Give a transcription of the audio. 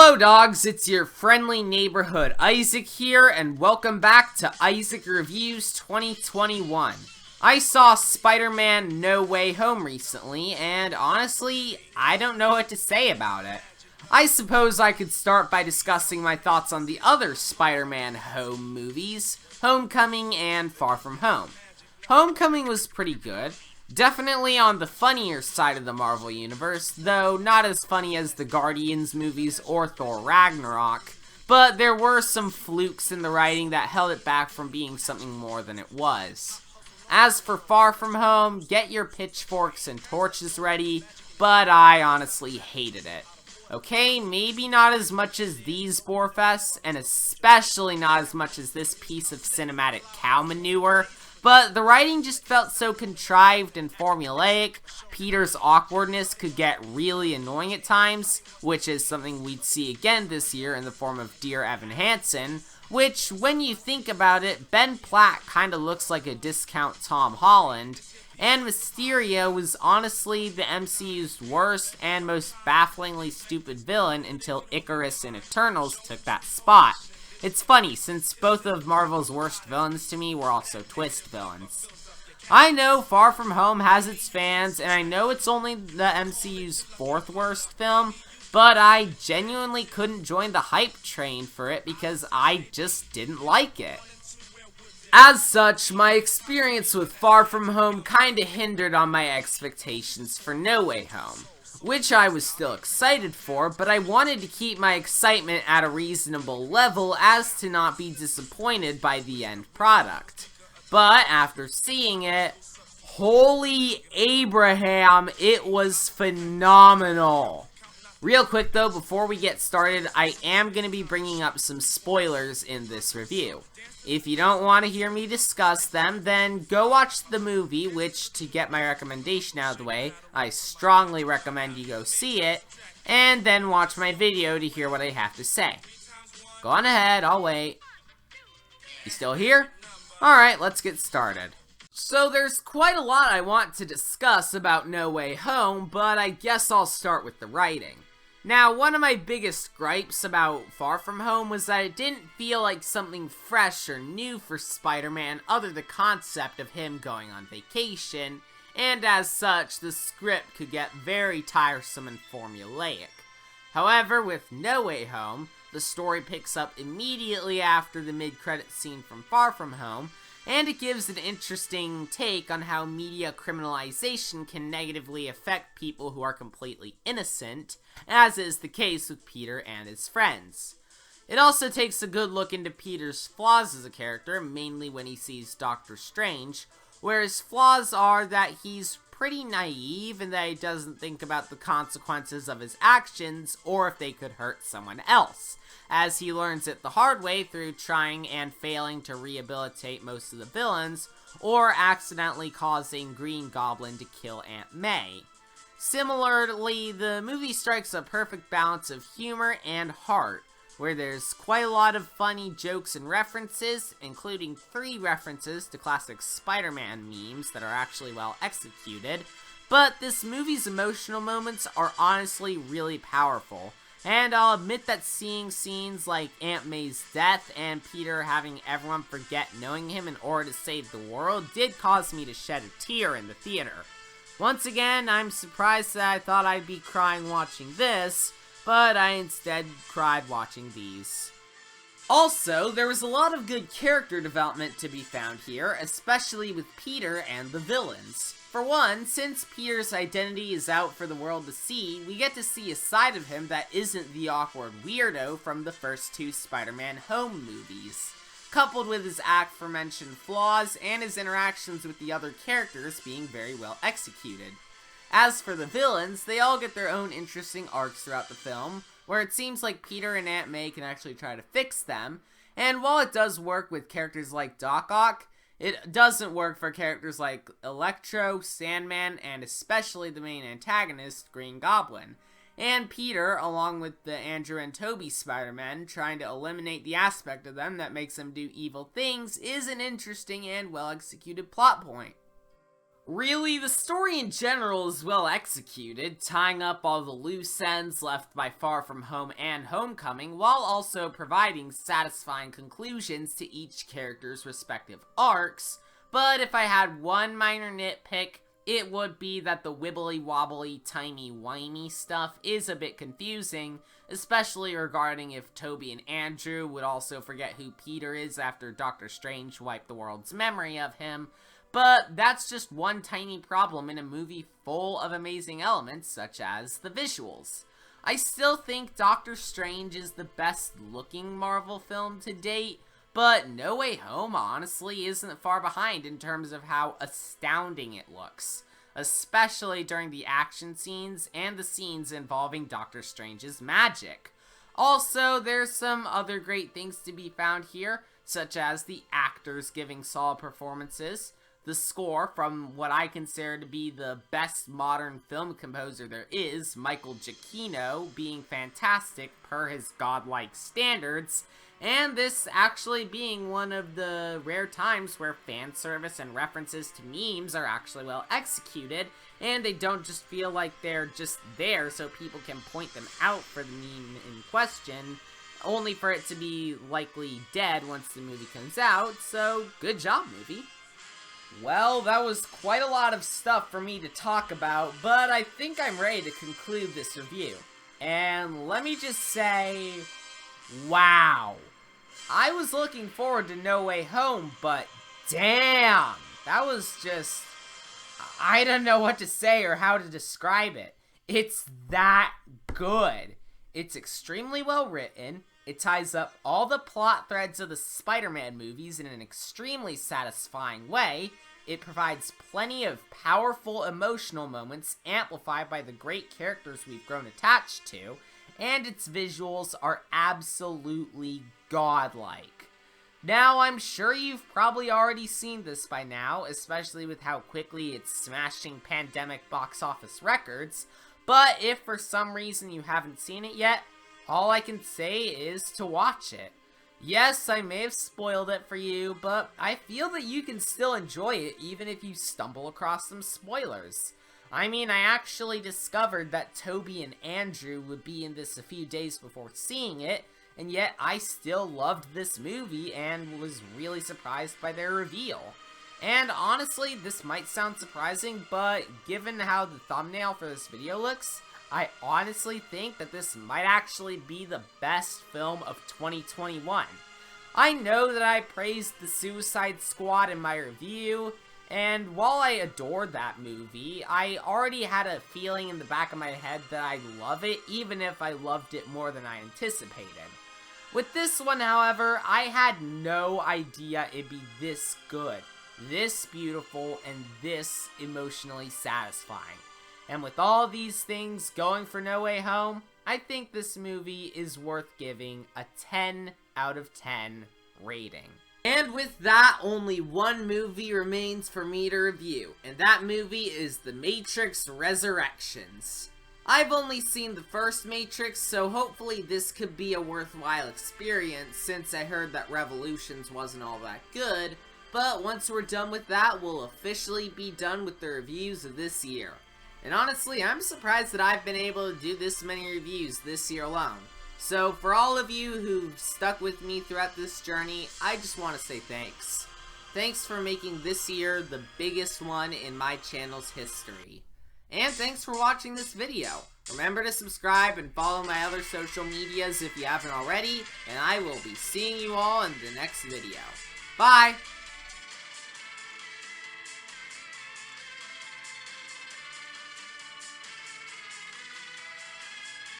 Hello dogs, it's your friendly neighborhood Isaac here, and welcome back to Isaac Reviews 2021. I saw Spider-Man No Way Home recently, and honestly, I don't know what to say about it. I suppose I could start by discussing my thoughts on the other Spider-Man Home movies, Homecoming and Far From Home. Homecoming was pretty good. Definitely on the funnier side of the Marvel Universe, though not as funny as the Guardians movies or Thor Ragnarok, but there were some flukes in the writing that held it back from being something more than it was. As for Far From Home, get your pitchforks and torches ready, but I honestly hated it. Okay, maybe not as much as these Borefests, and especially not as much as this piece of cinematic cow manure, but the writing just felt so contrived and formulaic. Peter's awkwardness could get really annoying at times, which is something we'd see again this year in the form of Dear Evan Hansen, which, when you think about it, Ben Platt kinda looks like a discount Tom Holland, and Mysterio was honestly the MCU's worst and most bafflingly stupid villain until Icarus in Eternals took that spot. It's funny, since both of Marvel's worst villains to me were also twist villains. I know Far From Home has its fans, and I know it's only the MCU's fourth worst film, but I genuinely couldn't join the hype train for it because I just didn't like it. As such, my experience with Far From Home kinda hindered on my expectations for No Way Home, which I was still excited for, but I wanted to keep my excitement at a reasonable level as to not be disappointed by the end product. But after seeing it, holy Abraham, it was phenomenal! Real quick though, before we get started, I am going to be bringing up some spoilers in this review. If you don't want to hear me discuss them, then go watch the movie, which, to get my recommendation out of the way, I strongly recommend you go see it, and then watch my video to hear what I have to say. Go on ahead, I'll wait. You still here? Alright, let's get started. So there's quite a lot I want to discuss about No Way Home, but I guess I'll start with the writing. Now, one of my biggest gripes about Far From Home was that it didn't feel like something fresh or new for Spider-Man other than the concept of him going on vacation, and as such, the script could get very tiresome and formulaic. However, with No Way Home, the story picks up immediately after the mid-credits scene from Far From Home, and it gives an interesting take on how media criminalization can negatively affect people who are completely innocent, as is the case with Peter and his friends. It also takes a good look into Peter's flaws as a character, mainly when he sees Doctor Strange, where his flaws are that he's pretty naive and that he doesn't think about the consequences of his actions or if they could hurt someone else, as he learns it the hard way through trying and failing to rehabilitate most of the villains, or accidentally causing Green Goblin to kill Aunt May. Similarly, the movie strikes a perfect balance of humor and heart, where there's quite a lot of funny jokes and references, including 3 references to classic Spider-Man memes that are actually well executed, but this movie's emotional moments are honestly really powerful. And I'll admit that seeing scenes like Aunt May's death and Peter having everyone forget knowing him in order to save the world did cause me to shed a tear in the theater. Once again, I'm surprised that I thought I'd be crying watching this, but I instead cried watching these. Also, there was a lot of good character development to be found here, especially with Peter and the villains. For one, since Peter's identity is out for the world to see, we get to see a side of him that isn't the awkward weirdo from the first 2 Spider-Man Home movies, coupled with his aforementioned flaws and his interactions with the other characters being very well executed. As for the villains, they all get their own interesting arcs throughout the film, where it seems like Peter and Aunt May can actually try to fix them, and while it does work with characters like Doc Ock, it doesn't work for characters like Electro, Sandman, and especially the main antagonist, Green Goblin. And Peter, along with the Andrew and Tobey Spider-Man, trying to eliminate the aspect of them that makes them do evil things, is an interesting and well-executed plot point. Really, the story in general is well executed, tying up all the loose ends left by Far From Home and Homecoming, while also providing satisfying conclusions to each character's respective arcs. But if I had one minor nitpick, it would be that the wibbly-wobbly, timey-wimey stuff is a bit confusing, especially regarding if Toby and Andrew would also forget who Peter is after Doctor Strange wiped the world's memory of him. But that's just one tiny problem in a movie full of amazing elements, such as the visuals. I still think Doctor Strange is the best looking Marvel film to date, but No Way Home honestly isn't far behind in terms of how astounding it looks, especially during the action scenes and the scenes involving Doctor Strange's magic. Also, there's some other great things to be found here, such as the actors giving solid performances, the score from what I consider to be the best modern film composer there is, Michael Giacchino, being fantastic per his godlike standards, and this actually being one of the rare times where fan service and references to memes are actually well executed, and they don't just feel like they're just there so people can point them out for the meme in question, only for it to be likely dead once the movie comes out, so good job, movie. Well, that was quite a lot of stuff for me to talk about, but I think I'm ready to conclude this review. And let me just say, wow. I was looking forward to No Way Home, but damn, that was just, I don't know what to say or how to describe it. It's that good. It's extremely well written. It ties up all the plot threads of the Spider-Man movies in an extremely satisfying way. It provides plenty of powerful emotional moments amplified by the great characters we've grown attached to, and its visuals are absolutely godlike. Now, I'm sure you've probably already seen this by now, especially with how quickly it's smashing pandemic box office records, but if for some reason you haven't seen it yet, all I can say is to watch it. Yes, I may have spoiled it for you, but I feel that you can still enjoy it even if you stumble across some spoilers. I mean, I actually discovered that Toby and Andrew would be in this a few days before seeing it, and yet I still loved this movie and was really surprised by their reveal. And honestly, this might sound surprising, but given how the thumbnail for this video looks, I honestly think that this might actually be the best film of 2021. I know that I praised The Suicide Squad in my review, and while I adored that movie, I already had a feeling in the back of my head that I'd love it, even if I loved it more than I anticipated. With this one, however, I had no idea it'd be this good, this beautiful, and this emotionally satisfying. And with all these things going for No Way Home, I think this movie is worth giving a 10 out of 10 rating. And with that, only one movie remains for me to review, and that movie is The Matrix Resurrections. I've only seen the first Matrix, so hopefully this could be a worthwhile experience, since I heard that Revolutions wasn't all that good, but once we're done with that, we'll officially be done with the reviews of this year. And honestly, I'm surprised that I've been able to do this many reviews this year alone. So for all of you who've stuck with me throughout this journey, I just want to say thanks. Thanks for making this year the biggest one in my channel's history. And thanks for watching this video. Remember to subscribe and follow my other social medias if you haven't already, and I will be seeing you all in the next video. Bye!